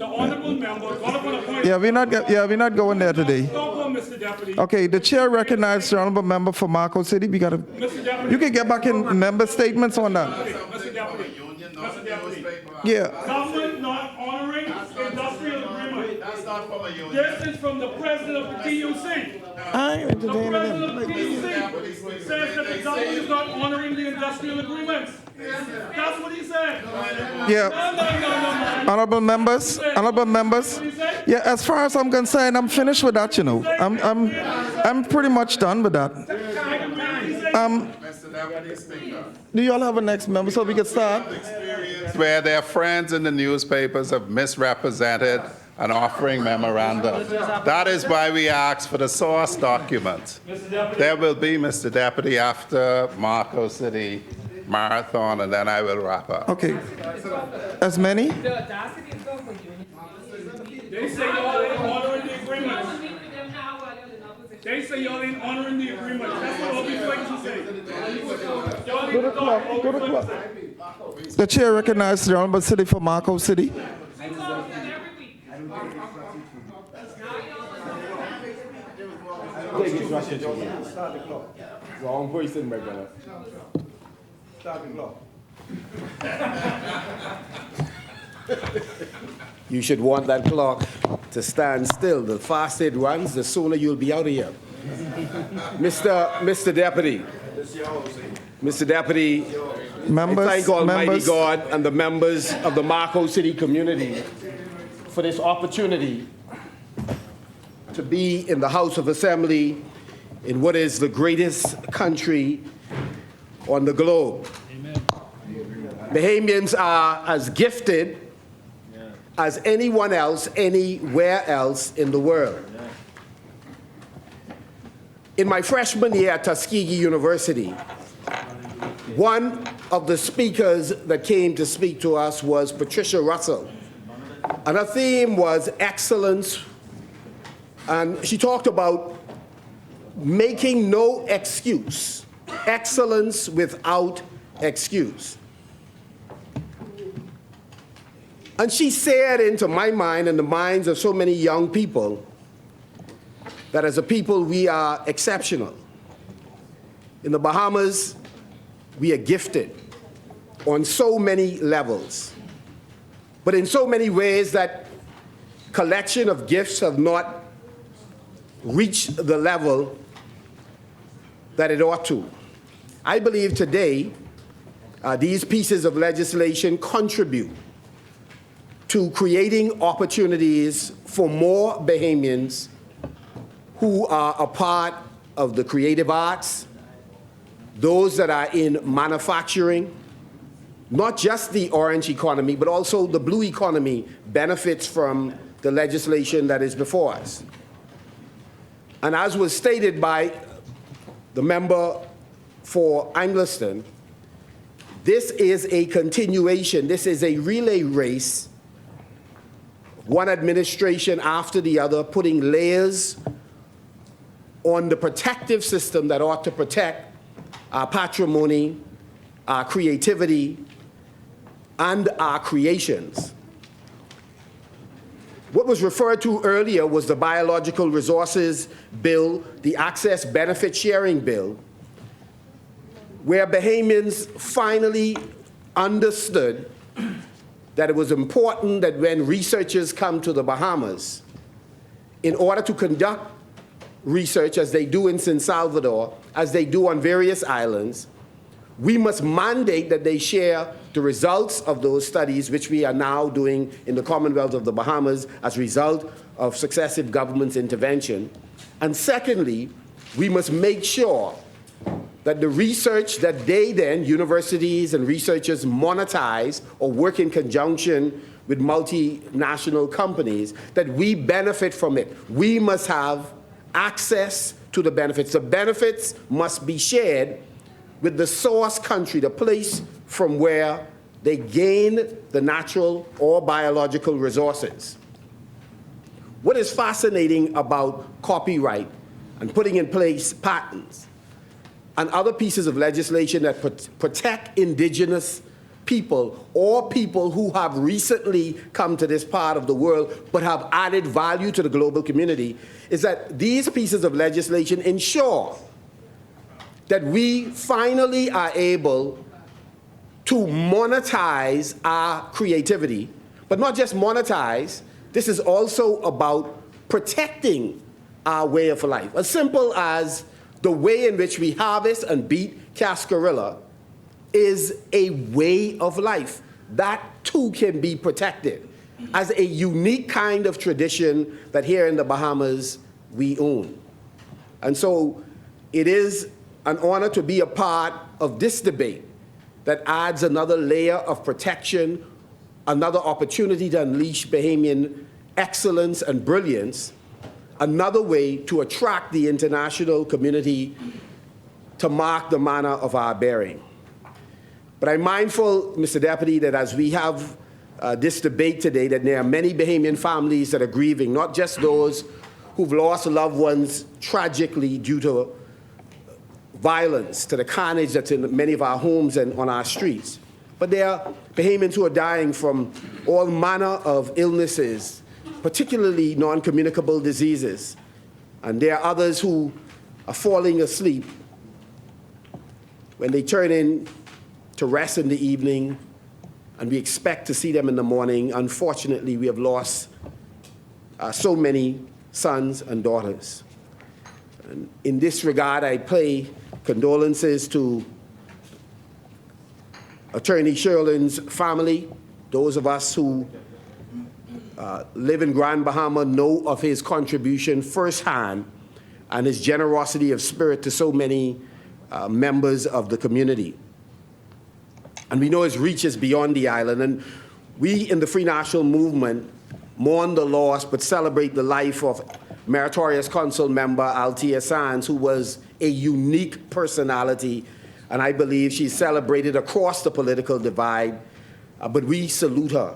The honorable member, call upon a point. Yeah, we're not going there today. Don't go, Mr. Deputy. Okay, the chair recognizes the honorable member for Marco City. We gotta. Mr. Deputy. You can get back in member statements on that. Mr. Deputy. Mr. Deputy. Yeah. Government not honoring industrial agreement. That's not from a union. This is from the president of the TUC. I ain't The entertaining president them. of the TUC says that the government is not honoring the industrial agreements. That's what he said. Yeah. No. Honorable members. Yeah, as far as I'm concerned, I'm finished with that. You know, I'm pretty much done with that. Mr. Deputy Speaker. Do you all have a next member so we can start? Where their friends in the newspapers have misrepresented an offering memorandum. That is why we asked for the source document. There will be, Mr. Deputy, after Marco City Marathon, and then I will wrap up. Okay. As many? They say y'all ain't honoring the agreement. They say y'all ain't honoring the agreement. That's what all these witnesses say. Y'all need to talk. Go to the clock. The chair recognizes the honorable city for Marco City. Start the clock. Wrong person, my brother. Start the clock. You should want that clock to stand still. The faster it runs, the sooner you'll be out of here. Mr. Deputy. Mr. Deputy, Members, I thank Almighty members. God and the members of the Marco City community for this opportunity to be in the House of Assembly in what is the greatest country on the globe. Amen. Bahamians are as gifted as anyone else, anywhere else in the world. In my freshman year at Tuskegee University, one of the speakers that came to speak to us was Patricia Russell. And her theme was excellence. And she talked about making no excuse, excellence without excuse. And she said into my mind and the minds of so many young people that as a people we are exceptional. In the Bahamas, we are gifted on so many levels, but in so many ways that collection of gifts have not reached the level that it ought to. I believe today these pieces of legislation contribute to creating opportunities for more Bahamians who are a part of the creative arts, those that are in manufacturing. Not just the orange economy, but also the blue economy benefits from the legislation that is before us. And as was stated by the member for Angliston, this is a continuation, this is a relay race, one administration after the other, putting layers on the protective system that ought to protect our patrimony, our creativity, and our creations. What was referred to earlier was the Biological Resources Bill, the Access Benefit Sharing Bill, where Bahamians finally understood that it was important that when researchers come to the Bahamas, in order to conduct research as they do in San Salvador, as they do on various islands, we must mandate that they share the results of those studies, which we are now doing in the Commonwealth of the Bahamas as a result of successive government's intervention. And secondly, we must make sure that the research that they then, universities and researchers, monetize or work in conjunction with multinational companies, that we benefit from it. We must have access to the benefits. The benefits must be shared with the source country, the place from where they gain the natural or biological resources. What is fascinating about copyright and putting in place patents and other pieces of legislation that protect indigenous people or people who have recently come to this part of the world but have added value to the global community, is that these pieces of legislation ensure that we finally are able to monetize our creativity, but not just monetize. This is also about protecting our way of life. As simple as the way in which we harvest and beat cascarilla is a way of life. That too can be protected as a unique kind of tradition that here in the Bahamas we own. And so it is an honor to be a part of this debate that adds another layer of protection, another opportunity to unleash Bahamian excellence and brilliance, another way to attract the international community to mark the manner of our bearing. But I'm mindful, Mr. Deputy, that as we have this debate today, that there are many Bahamian families that are grieving, not just those who've lost loved ones tragically due to violence, to the carnage that's in many of our homes and on our streets, but there are Bahamians who are dying from all manner of illnesses, particularly non-communicable diseases. And there are others who are falling asleep when they turn in to rest in the evening, and we expect to see them in the morning. Unfortunately, we have lost so many sons and daughters. And in this regard, I pay condolences to Attorney Sherlin's family. Those of us who live in Grand Bahama know of his contribution firsthand and his generosity of spirit to so many members of the community. And we know his reach is beyond the island. And we in the Free National Movement mourn the loss but celebrate the life of Meritorious Council member Althea Sands, who was a unique personality, and I believe she's celebrated across the political divide. But we salute her,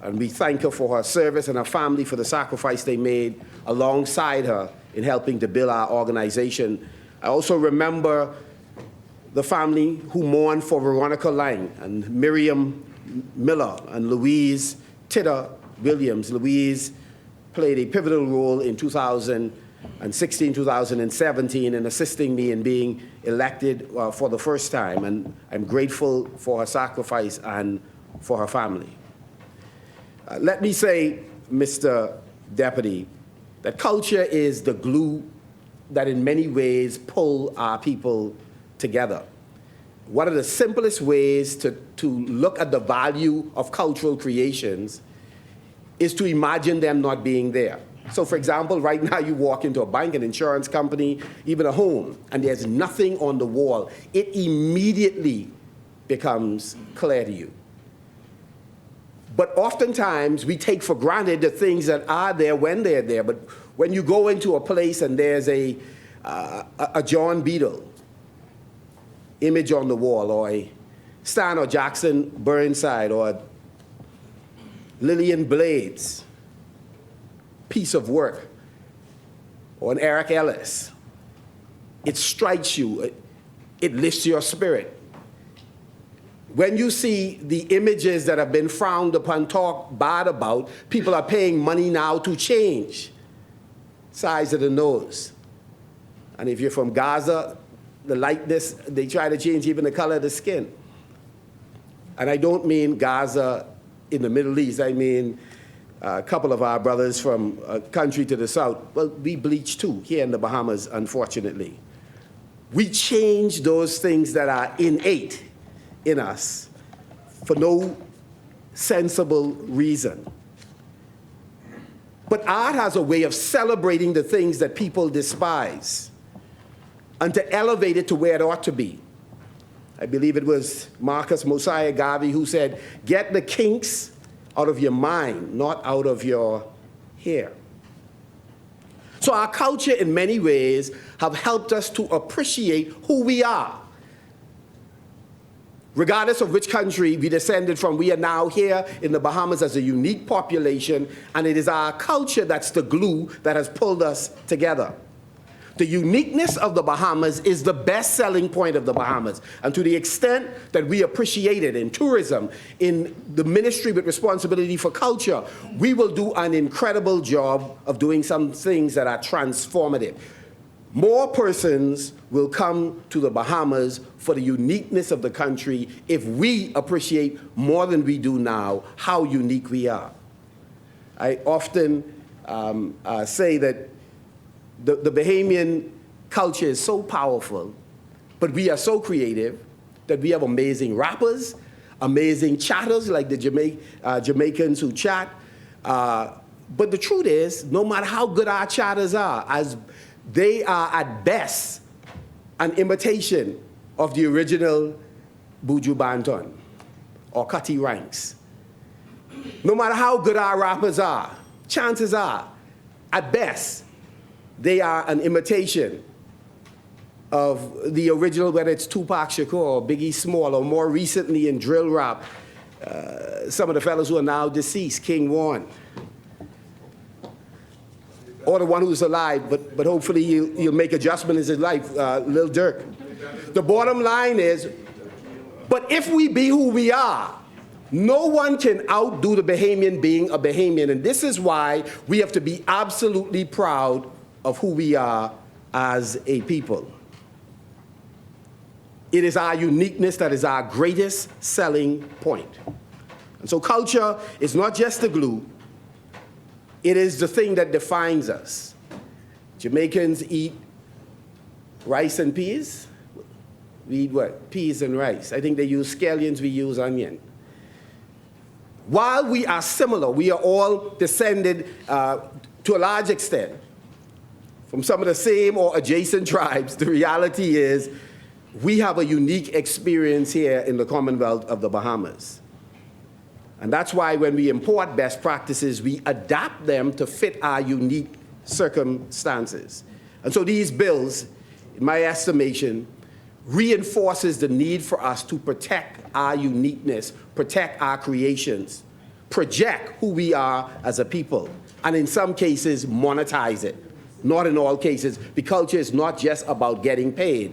and we thank her for her service and her family for the sacrifice they made alongside her in helping to build our organization. I also remember the family who mourned for Veronica Lang and Miriam Miller and Louise Titter Williams. Louise played a pivotal role in 2016, 2017 in assisting me in being elected for the first time, and I'm grateful for her sacrifice and for her family. Let me say, Mr. Deputy, that culture is the glue that in many ways pull our people together. One of the simplest ways to look at the value of cultural creations is to imagine them not being there. So for example, right now you walk into a bank, an insurance company, even a home, and there's nothing on the wall. It immediately becomes clear to you. But oftentimes we take for granted the things that are there when they're there. But when you go into a place and there's a John Beadle image on the wall, or a Stan or Jackson Burnside, or a Lillian Blades piece of work, or an Eric Ellis, it strikes you, it lifts your spirit. When you see the images that have been frowned upon, talked bad about, people are paying money now to change size of the nose. And if you're from Gaza, the likeness, they try to change even the color of the skin. And I don't mean Gaza in the Middle East. I mean a couple of our brothers from a country to the south. Well, we bleach too here in the Bahamas, unfortunately. We change those things that are innate in us for no sensible reason. But art has a way of celebrating the things that people despise and to elevate it to where it ought to be. I believe it was Marcus Mosiah Garvey who said, "Get the kinks out of your mind, not out of your hair." So our culture in many ways have helped us to appreciate who we are. Regardless of which country we descended from, we are now here in the Bahamas as a unique population, and it is our culture that's the glue that has pulled us together. The uniqueness of the Bahamas is the best selling point of the Bahamas. And to the extent that we appreciate it in tourism, in the ministry with responsibility for culture, we will do an incredible job of doing some things that are transformative. More persons will come to the Bahamas for the uniqueness of the country if we appreciate more than we do now how unique we are. I often say that the Bahamian culture is so powerful, but we are so creative that we have amazing rappers, amazing chatters like the Jamaicans who chat. But the truth is, no matter how good our chatters are, as they are at best an imitation of the original Buju Banton or Cutty Ranks. No matter how good our rappers are, chances are, at best, they are an imitation of the original, whether it's Tupac Shakur or Biggie Small, or more recently in drill rap, some of the fellows who are now deceased, King Warren, or the one who's alive, but hopefully he'll make adjustments in his life, Lil Durk. The bottom line is, but if we be who we are, no one can outdo the Bahamian being a Bahamian, and this is why we have to be absolutely proud of who we are as a people. It is our uniqueness that is our greatest selling point. And so culture is not just the glue, it is the thing that defines us. Jamaicans eat rice and peas. We eat what? Peas and rice. I think they use scallions, we use onion. While we are similar, we are all descended to a large extent from some of the same or adjacent tribes. The reality is we have a unique experience here in the Commonwealth of the Bahamas. And that's why when we import best practices, we adapt them to fit our unique circumstances. And so these bills, in my estimation, reinforces the need for us to protect our uniqueness, protect our creations, project who we are as a people, and in some cases, monetize it. Not in all cases, because culture is not just about getting paid.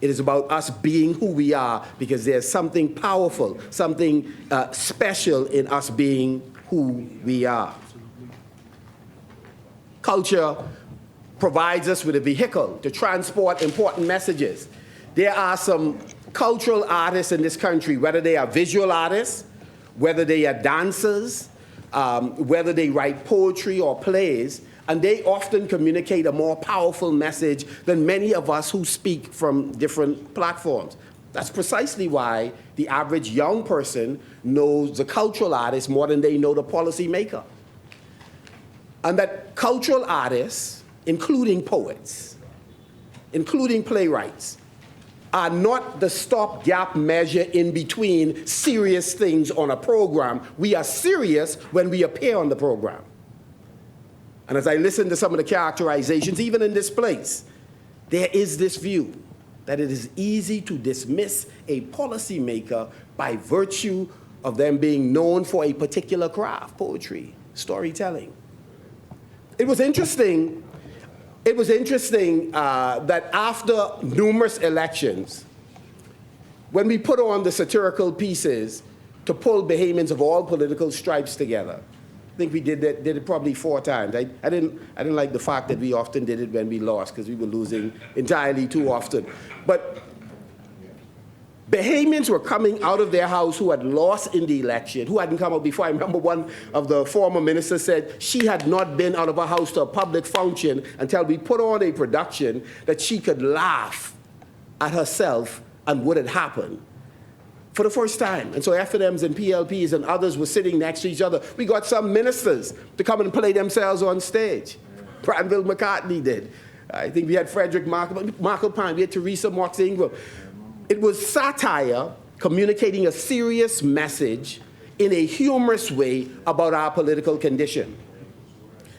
It is about us being who we are, because there's something powerful, something special in us being who we are. Culture provides us with a vehicle to transport important messages. There are some cultural artists in this country, whether they are visual artists, whether they are dancers, whether they write poetry or plays, and they often communicate a more powerful message than many of us who speak from different platforms. That's precisely why the average young person knows the cultural artist more than they know the policymaker. And that cultural artists, including poets, including playwrights, are not the stopgap measure in between serious things on a program. We are serious when we appear on the program. And as I listen to some of the characterizations, even in this place, there is this view that it is easy to dismiss a policymaker by virtue of them being known for a particular craft, poetry, storytelling. It was interesting that after numerous elections, when we put on the satirical pieces to pull Bahamians of all political stripes together, I think we did it probably 4 times. I didn't like the fact that we often did it when we lost, because we were losing entirely too often. But Bahamians were coming out of their house who had lost in the election, who hadn't come out before. I remember one of the former ministers said she had not been out of her house to a public function until we put on a production that she could laugh at herself and what had happened for the first time. And so FNMs and PLPs and others were sitting next to each other. We got some ministers to come and play themselves on stage. Granville McCartney did. I think we had Frederick Markle Pine, we had Teresa Marks Ingram. It was satire communicating a serious message in a humorous way about our political condition.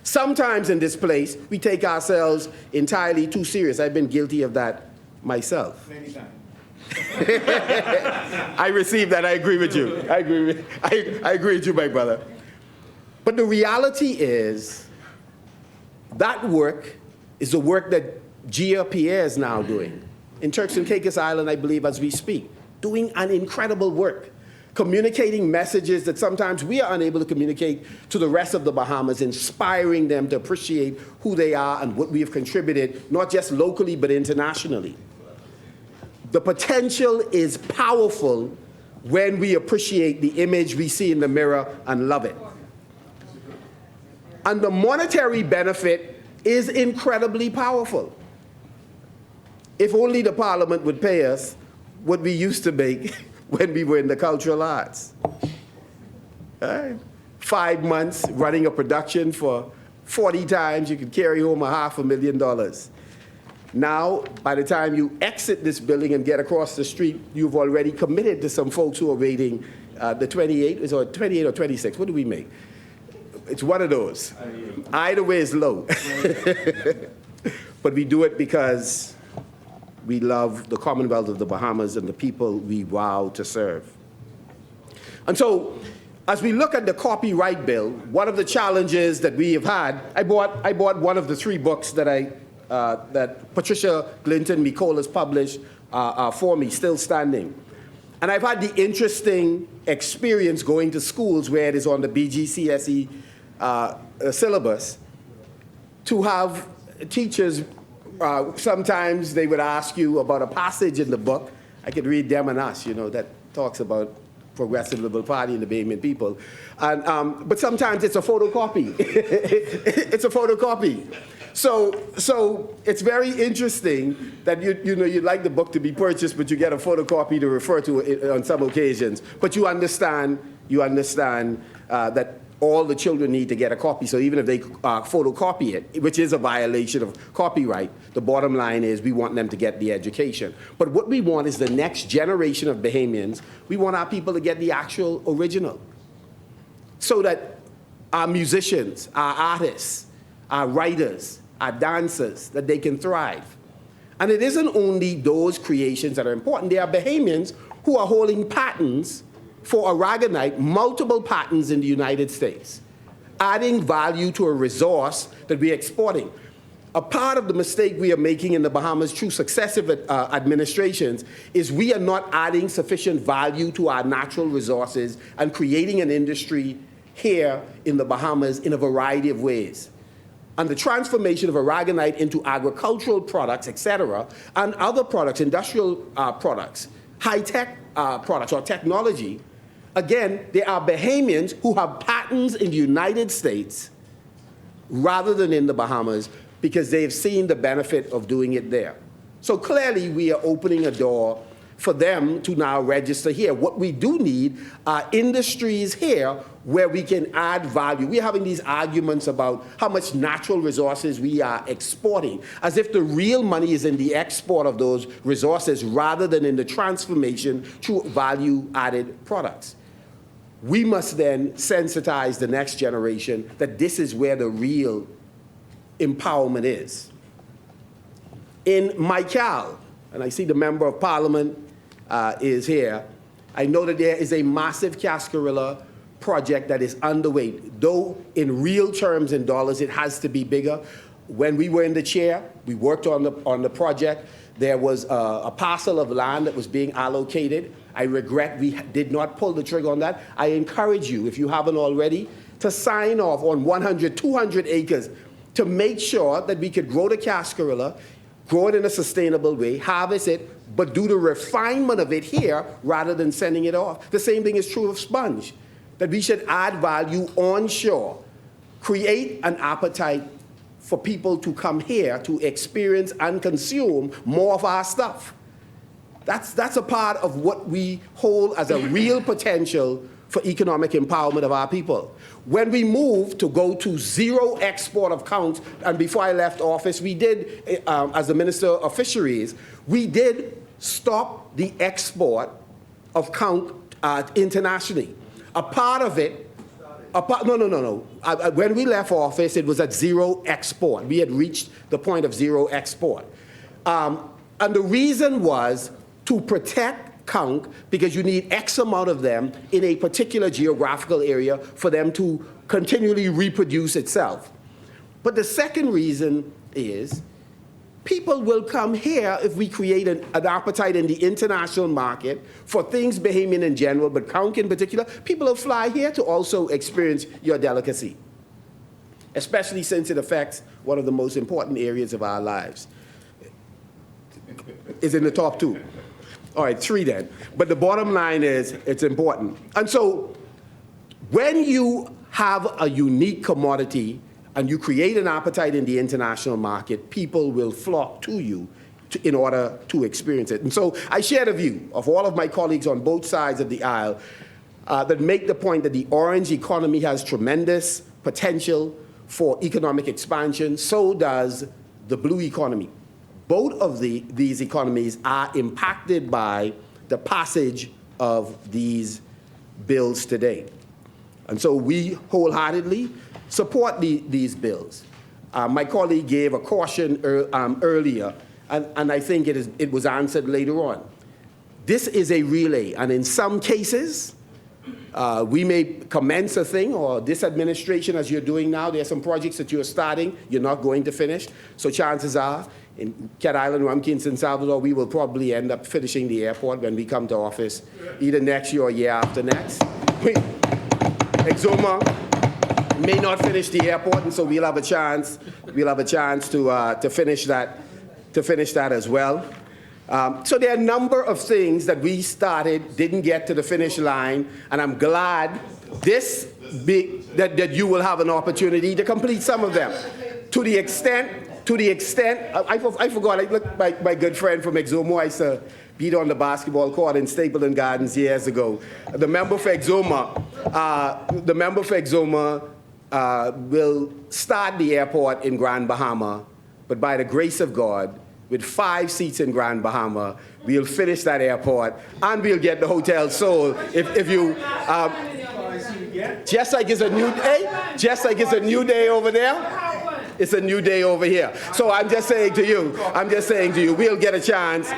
Sometimes in this place, we take ourselves entirely too serious. I've been guilty of that myself. Many times. I received that. I agree with you. I agree with you, my brother. But the reality is that work is the work that Gia Pierre is now doing. In Turks and Caicos Island, I believe, as we speak, doing an incredible work, communicating messages that sometimes we are unable to communicate to the rest of the Bahamas, inspiring them to appreciate who they are and what we have contributed, not just locally, but internationally. The potential is powerful when we appreciate the image we see in the mirror and love it. And the monetary benefit is incredibly powerful. If only the Parliament would pay us what we used to make when we were in the cultural arts. All right. 5 months running a production for 40 times, you could carry home $500,000. Now, by the time you exit this building and get across the street, you've already committed to some folks who are waiting the 28, or 28 or 26. What do we make? It's one of those. Either way is low. But we do it because we love the Commonwealth of the Bahamas and the people we vow to serve. And so, as we look at the copyright bill, one of the challenges that we have had, I bought one of the 3 books that that Patricia Glinton Mikolas published for me, Still Standing. And I've had the interesting experience going to schools where it is on the BGCSE syllabus to have teachers, sometimes they would ask you about a passage in the book. I could read Them and Us, that talks about Progressive Liberal Party and the Bahamian people. And, but sometimes it's a photocopy. It's a photocopy. So it's very interesting that you'd like the book to be purchased, but you get a photocopy to refer to it on some occasions. But you understand that all the children need to get a copy. So even if they photocopy it, which is a violation of copyright, the bottom line is we want them to get the education. But what we want is the next generation of Bahamians, we want our people to get the actual original. So that our musicians, our artists, our writers, our dancers, that they can thrive. And it isn't only those creations that are important. There are Bahamians who are holding patents for aragonite, multiple patents in the United States, adding value to a resource that we're exporting. A part of the mistake we are making in the Bahamas through successive administrations is we are not adding sufficient value to our natural resources and creating an industry here in the Bahamas in a variety of ways. And the transformation of aragonite into agricultural products, et cetera, and other products, industrial products, high-tech products or technology, again, there are Bahamians who have patents in the United States rather than in the Bahamas because they've seen the benefit of doing it there. So clearly, we are opening a door for them to now register here. What we do need are industries here where we can add value. We're having these arguments about how much natural resources we are exporting, as if the real money is in the export of those resources rather than in the transformation to value-added products. We must then sensitize the next generation that this is where the real empowerment is. In Michael, and I see the Member of Parliament is here, I know that there is a massive Cascarilla project that is underway. Though in real terms in dollars, it has to be bigger. When we were in the chair, we worked on the project. There was a parcel of land that was being allocated. I regret we did not pull the trigger on that. I encourage you, if you haven't already, to sign off on 100, 200 acres to make sure that we could grow the Cascarilla, grow it in a sustainable way, harvest it, but do the refinement of it here rather than sending it off. The same thing is true of sponge, that we should add value onshore, create an appetite for people to come here to experience and consume more of our stuff. That's a part of what we hold as a real potential for economic empowerment of our people. When we moved to go to zero export of counts, and before I left office, we did, as the Minister of Fisheries, we did stop the export of count internationally. A part of it, no. When we left office, it was at zero export. We had reached the point of zero export. And the reason was to protect conch because you need X amount of them in a particular geographical area for them to continually reproduce itself. But the second reason is People will come here if we create an appetite in the international market for things Bahamian in general, but Conch in particular. People will fly here to also experience your delicacy, especially since it affects one of the most important areas of our lives. Is in the top 2. All right, 3 then. But the bottom line is it's important. And so when you have a unique commodity and you create an appetite in the international market, people will flock to you in order to experience it. And so I share the view of all of my colleagues on both sides of the aisle that make the point that the orange economy has tremendous potential for economic expansion. So does the blue economy. Both of these economies are impacted by the passage of these bills today. And so we wholeheartedly support these bills. My colleague gave a caution earlier, and I think it was answered later on. This is a relay, and in some cases, we may commence a thing, or this administration, as you're doing now, there are some projects that you're starting, you're not going to finish. So chances are, in Cat Island, Rumkey, San Salvador, we will probably end up finishing the airport when we come to office, either next year or year after next. Exuma may not finish the airport, and so we'll have a chance to finish that as well. So there are a number of things that we started, didn't get to the finish line, and I'm glad that you will have an opportunity to complete some of them. To the extent, I forgot, look, my good friend from Exuma, I used to beat on the basketball court in Stapleton Gardens years ago. The member for Exuma will start the airport in Grand Bahama, but by the grace of God, with 5 seats in Grand Bahama, we'll finish that airport and we'll get the hotel sold. If you, just like it's a new day over there, it's a new day over here. So I'm just saying to you, we'll get a chance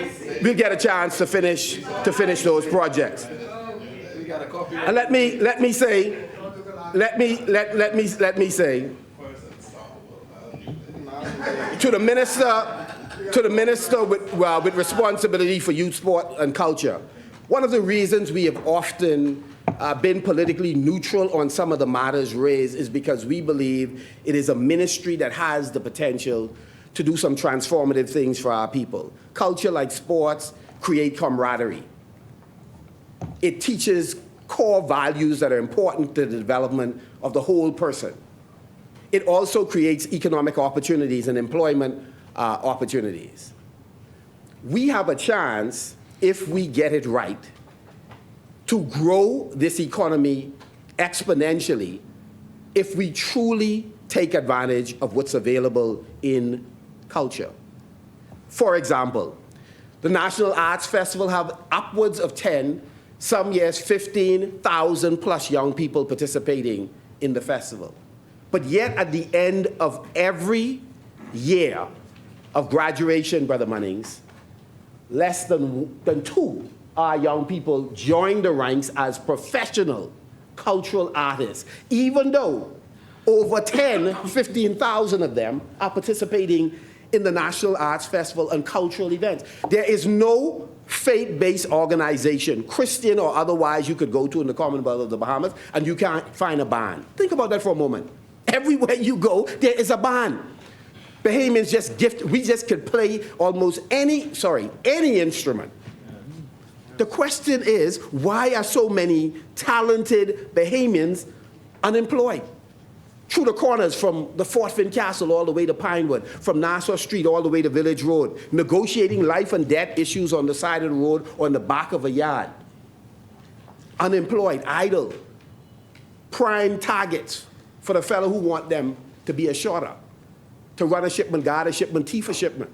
to finish those projects. And let me say, to the minister with responsibility for youth, sport, and culture, one of the reasons we have often been politically neutral on some of the matters raised is because we believe it is a ministry that has the potential to do some transformative things for our people. Culture, like sports, create camaraderie. It teaches core values that are important to the development of the whole person. It also creates economic opportunities and employment opportunities. We have a chance, if we get it right, to grow this economy exponentially if we truly take advantage of what's available in culture. For example, the National Arts Festival have upwards of 10, some years 15,000 plus young people participating in the festival. But yet at the end of every year of graduation, Brother Munnings, less than 2 our young people join the ranks as professional cultural artists, even though over 15,000 of them are participating in the National Arts Festival and cultural events. There is no faith-based organization, Christian or otherwise, you could go to in the Commonwealth of the Bahamas, and you can't find a band. Think about that for a moment. Everywhere you go, there is a band. Bahamians we just could play almost any instrument. The question is, why are so many talented Bahamians unemployed? Through the corners, from the Fort Finn Castle all the way to Pinewood, from Nassau Street all the way to Village Road, negotiating life and death issues on the side of the road or in the back of a yard. Unemployed, idle, prime targets for the fellow who want them to be a shorter, to run a shipment, guard a shipment, thief a shipment,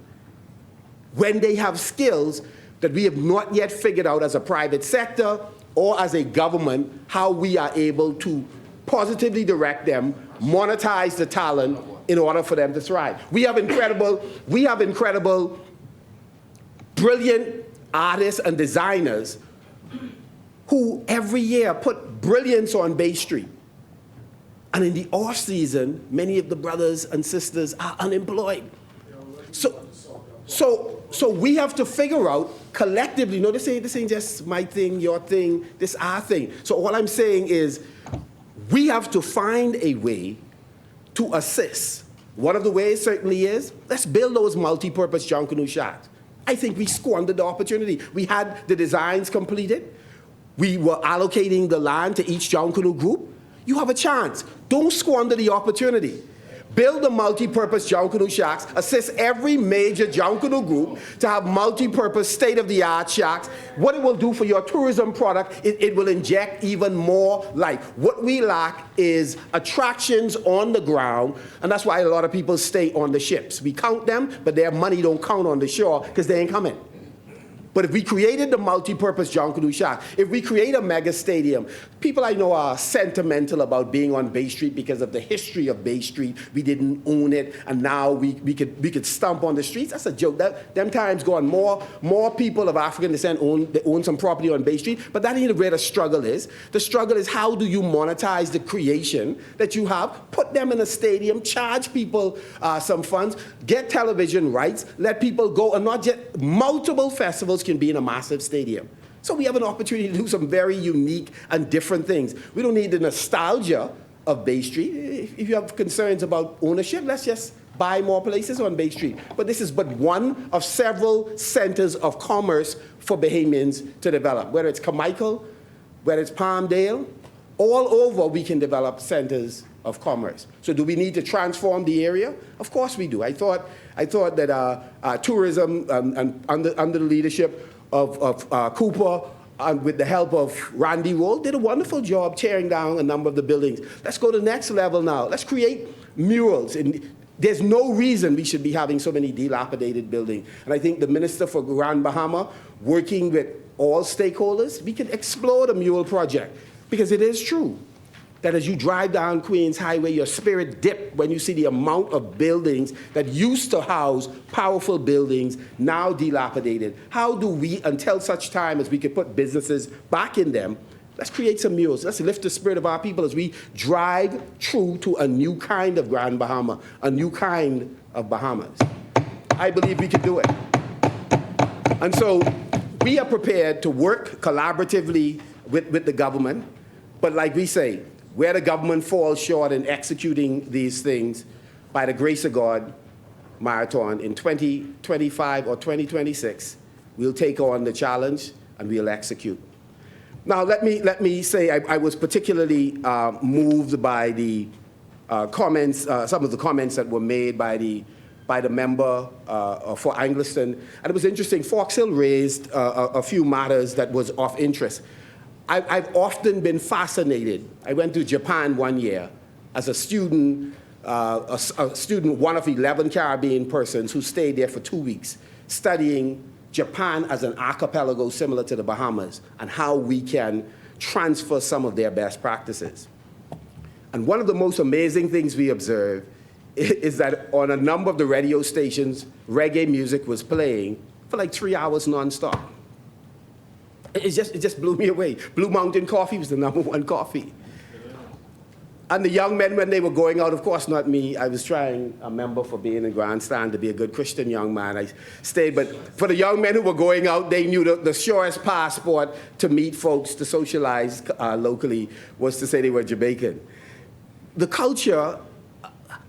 when they have skills that we have not yet figured out as a private sector or as a government how we are able to positively direct them, monetize the talent in order for them to thrive. We have incredible, brilliant artists and designers who every year put brilliance on Bay Street. And in the off season, many of the brothers and sisters are unemployed. So we have to figure out collectively, no, this ain't just my thing, your thing, this our thing. So all I'm saying is we have to find a way to assist. One of the ways certainly is, let's build those multi-purpose Junkanoo shacks. I think we squandered the opportunity. We had the designs completed. We were allocating the land to each Junkanoo group. You have a chance. Don't squander the opportunity. Build the multi-purpose Junkanoo shacks, assist every major Junkanoo group to have multi-purpose state-of-the-art shacks. What it will do for your tourism product, it will inject even more life. What we lack is attractions on the ground, and that's why a lot of people stay on the ships. We count them, but their money don't count on the shore because they ain't coming. But if we created the multi-purpose Junkanoo shack, if we create a mega stadium, people I know are sentimental about being on Bay Street because of the history of Bay Street. We didn't own it, and now we could stomp on the streets. That's a joke. Them times gone. More people of African descent own some property on Bay Street, but that ain't where the struggle is. The struggle is how do you monetize the creation that you have, put them in a stadium, charge people some funds, get television rights, let people go, and not just multiple festivals can be in a massive stadium. So we have an opportunity to do some very unique and different things. We don't need the nostalgia of Bay Street. If you have concerns about ownership, let's just buy more places on Bay Street. But this is but one of several centers of commerce for Bahamians to develop. Whether it's Carmichael, whether it's Palmdale, all over we can develop centers of commerce. So do we need to transform the area? Of course we do. I thought that tourism under the leadership of Cooper and with the help of Randy Roll did a wonderful job tearing down a number of the buildings. Let's go to the next level now. Let's create murals. And there's no reason we should be having so many dilapidated buildings. And I think the Minister for Grand Bahama, working with all stakeholders, we can explore the mural project. Because it is true that as you drive down Queens Highway, your spirit dips when you see the amount of buildings that used to house powerful buildings, now dilapidated. How do we, until such time as we can put businesses back in them, let's create some murals. Let's lift the spirit of our people as we drive through to a new kind of Grand Bahama, a new kind of Bahamas. I believe we can do it. And so we are prepared to work collaboratively with the government. But like we say, where the government falls short in executing these things, by the grace of God, Marathon, in 2025 or 2026, we'll take on the challenge and we'll execute. Now, let me say I was particularly moved by the comments, some of the comments that were made by the member for Angliston. And it was interesting, Fox Hill raised a few matters that was of interest. I've often been fascinated. I went to Japan one year as a student, one of 11 Caribbean persons who stayed there for 2 weeks, studying Japan as an archipelago similar to the Bahamas and how we can transfer some of their best practices. And one of the most amazing things we observed is that on a number of the radio stations, reggae music was playing for like 3 hours nonstop. It just blew me away. Blue Mountain Coffee was the #1 coffee. And the young men, when they were going out, of course not me, I was trying, a member for being in Grandstand, to be a good Christian young man. I stayed, but for the young men who were going out, they knew the surest passport to meet folks, to socialize locally, was to say they were Jamaican. The culture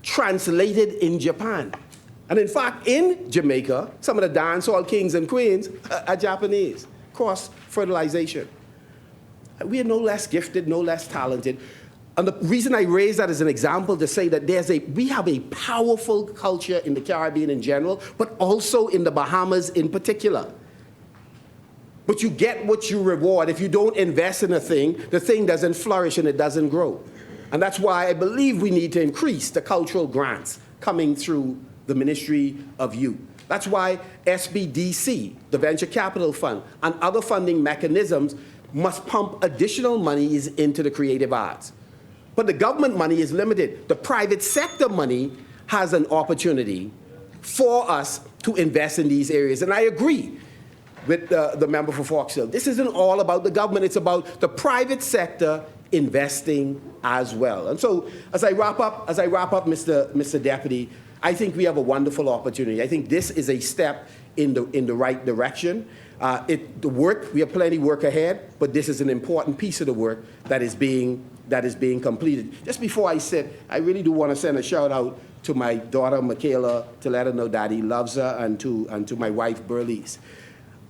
translated in Japan. And in fact, in Jamaica, some of the dancehall kings and queens are Japanese. Cross-fertilization. We are no less gifted, no less talented. And the reason I raise that as an example to say that we have a powerful culture in the Caribbean in general, but also in the Bahamas in particular. But you get what you reward. If you don't invest in a thing, the thing doesn't flourish and it doesn't grow. And that's why I believe we need to increase the cultural grants coming through the Ministry of Youth. That's why SBDC, the Venture Capital Fund, and other funding mechanisms must pump additional monies into the creative arts. But the government money is limited. The private sector money has an opportunity for us to invest in these areas. And I agree with the member for Fox Hill. This isn't all about the government. It's about the private sector investing as well. And so as I wrap up, Mr. Deputy, I think we have a wonderful opportunity. I think this is a step in the right direction. We have plenty of work ahead, but this is an important piece of the work that is being completed. Just before I sit, I really do want to send a shout out to my daughter Michaela to let her know Daddy loves her, and to my wife Berlice.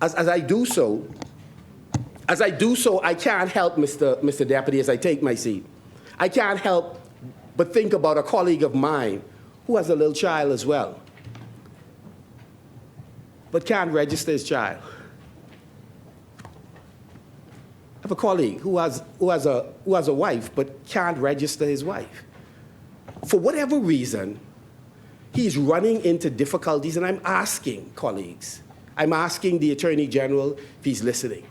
As I do so, I can't help, Mr. Deputy, as I take my seat, I can't help but think about a colleague of mine who has a little child as well, but can't register his child. I have a colleague who has a wife, but can't register his wife. For whatever reason, he's running into difficulties, and I'm asking colleagues, I'm asking the Attorney General if he's listening,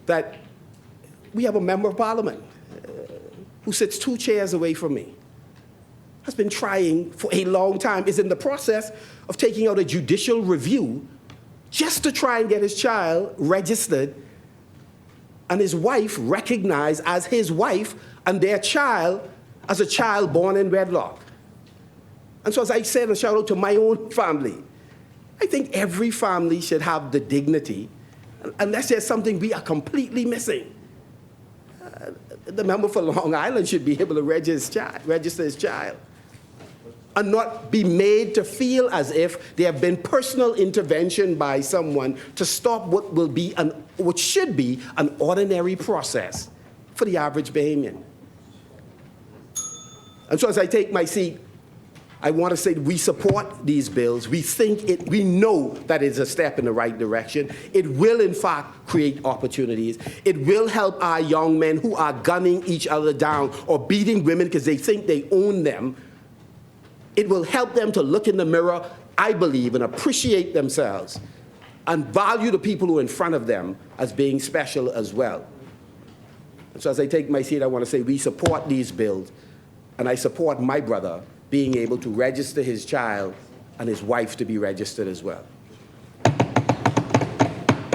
that we have a member of Parliament who sits 2 chairs away from me, has been trying for a long time, is in the process of taking out a judicial review just to try and get his child registered and his wife recognized as his wife and their child as a child born in wedlock. And so as I said, a shout out to my own family, I think every family should have the dignity, unless there's something we are completely missing. The member for Long Island should be able to register his child and not be made to feel as if there have been personal intervention by someone to stop what should be an ordinary process for the average Bahamian. And so as I take my seat, I want to say we support these bills. We know that it's a step in the right direction. It will, in fact, create opportunities. It will help our young men who are gunning each other down or beating women because they think they own them. It will help them to look in the mirror, I believe, and appreciate themselves and value the people who are in front of them as being special as well. And so as I take my seat, I want to say we support these bills, and I support my brother being able to register his child and his wife to be registered as well.